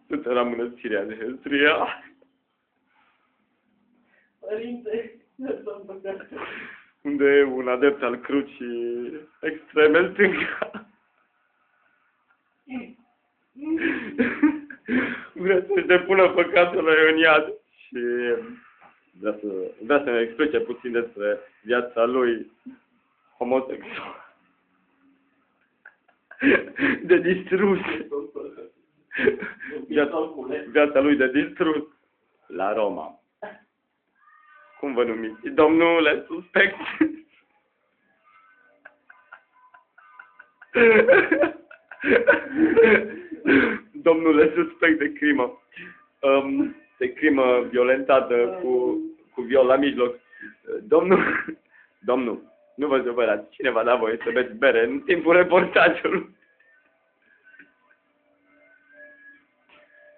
Du-te la mănăstirea de Hezria. Părinte, să-mi păcătă. Unde un adept al crucii extreme stânga vrea să-și depună păcatele în iad și vrea să ne explice puțin despre viața lui homosexual. De distrus. Viața lui de distrus la Roma. Cum vă numiți? Domnule suspect. Domnule suspect de crimă. De crimă violentată cu viol la mijloc. Domnul, nu vă supărați. Cine v-a dat voie să beți bere în timpul reportajului?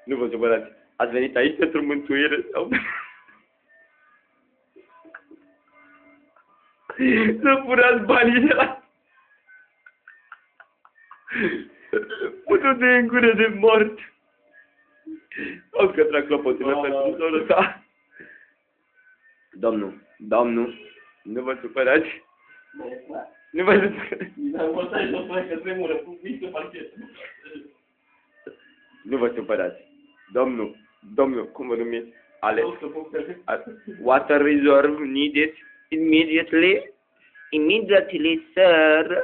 Nu vă supărați. Ați venit aici pentru mântuire sau... Să furați banii de la... Putu-te în gură de mort. O că trag clopoților pentru soră ta. Domnul, nu vă supărați. Nu vă supărați. Nu vă supărați. Domnul, cum vă numiți? Water reserve needed immediately. Immediately, sir.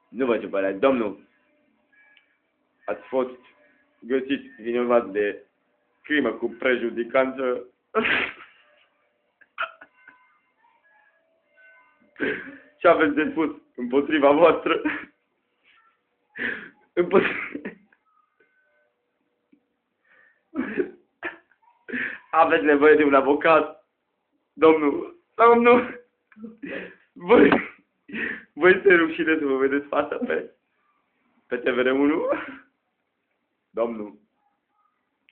Nu vă supărați, domnul. Ați fost găsit vinovat de crimă cu prejudicanță. Ce aveți de spus împotriva voastră? Aveți nevoie de un avocat? Domnul. Voi este rușine să vă vedeți fața pe TVR1?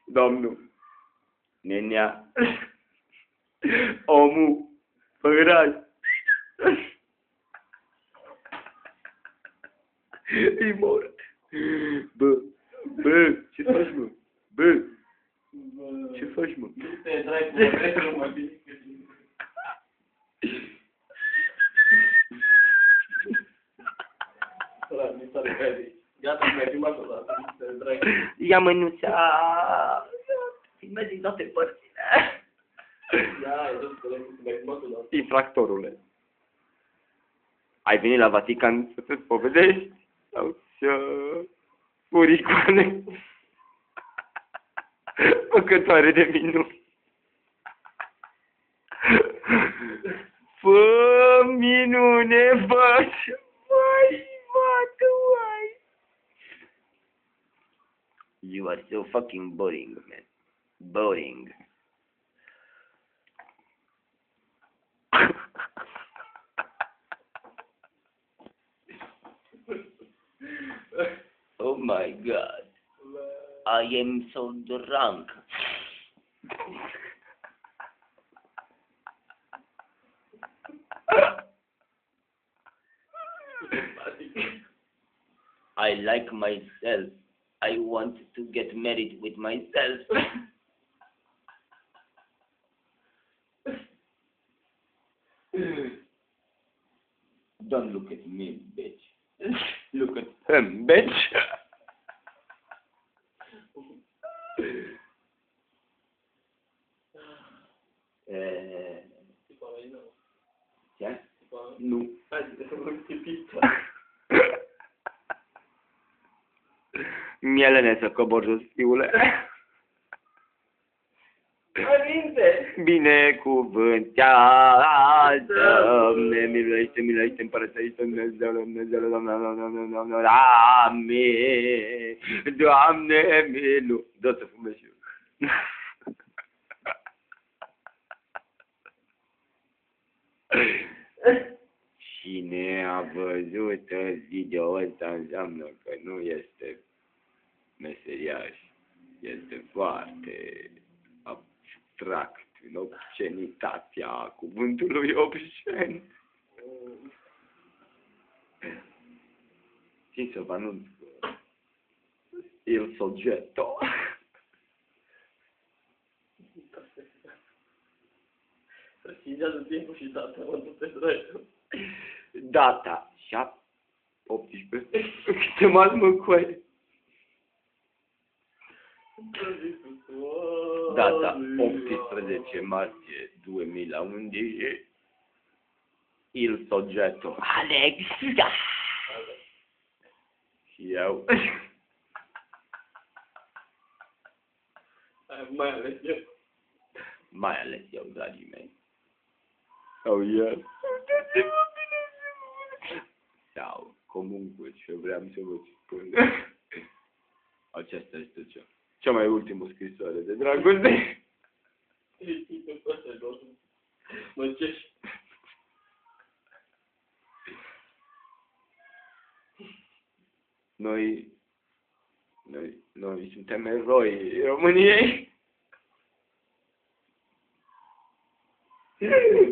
Domnul. Nenea. Omul. Făraș. E mort. Bă, ce faci, mă? Ce faci, mă? Te drai cu mă, mai bine că Ia mânuța. Filmezi din toate părțile. Infractorule. Ai venit la Vatican să te spovedești? Sau să furi icoane? Făcătoare de minuni. Fă minune, faci! Vai, vai! You are so fucking boring, man. Boring. Oh my God. I am so drunk. I like myself. I want to get married with myself. Don't look at me, bitch. Look at him, bitch. Ce? Nu. Mielene să cobor jos, fiule. Părinte! Binecuvântează-ne, miluiește, împărățește Dumnezeule, Doamne, amin. Doamne, milu. Dă să fumez și eu. Cine a văzut video ăsta înseamnă că nu este meseriaș. Este foarte abstract în obscenitatea cuvântului obscen. Țin să vă anunț că Il soggetto. Precizează timpul și data, mă, tu te drept. Data 7, 18. Câte mari mă coaie. Data 18 martie 2011. Il soggetto Alex. Și eu. Mai ales eu. Mai ales eu, dragii mei. Oh, yeah. Sau, comunque, ce vreau să vă spun. Aceasta este cea mai ultimă scrisoare de dragoste. Mă ceși. Noi suntem eroi României.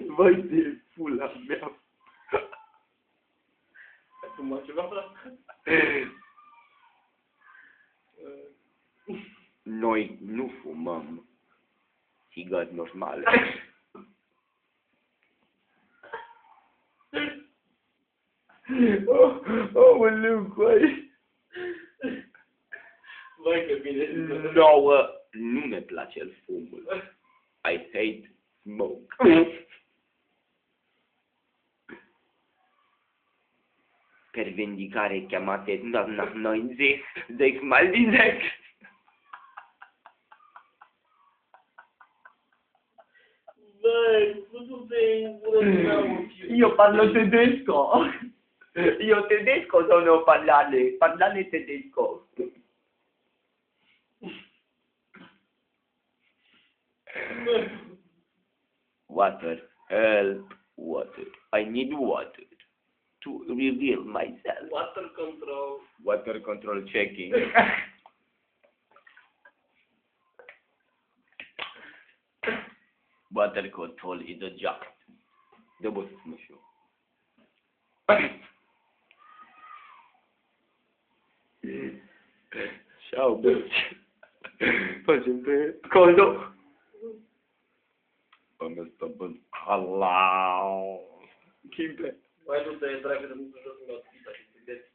Vai de pula mea. Ai fumat ceva, frate? Noi nu fumăm țigări normale. Aoleu, coai. Vai că bine. Nouă nu ne place el fumul. I hate smoke. Per vendicare chiamate 90 mal direct. Băi, putu-te în gură din auzi. Io parlo tedesco. Io tedesco sono parlare tedesco. Water, help, water. I need water to reveal myself. Water control. Water control checking. Water control is a job. Dă-bă să mă și eu. Ciao, băci. Facem pe codo. Am stăpân. Alau. Chimpe. Mai du-te, dragă, de nu jos în notița și vedeți.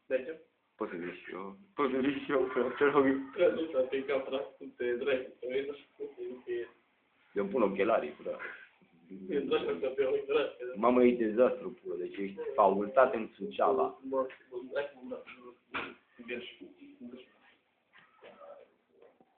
Mergem? Poți să vii și eu. Poți să vii și eu, frate, te rog. Nu s-a picat, frate, du-te, dragă, să vezi așa cum e. Eu pun ochelarii, frate. E dragă că pe o dragă. Mamă, e dezastru, pură, deci ești facultate în Suceava. Mă, hai să mă dau.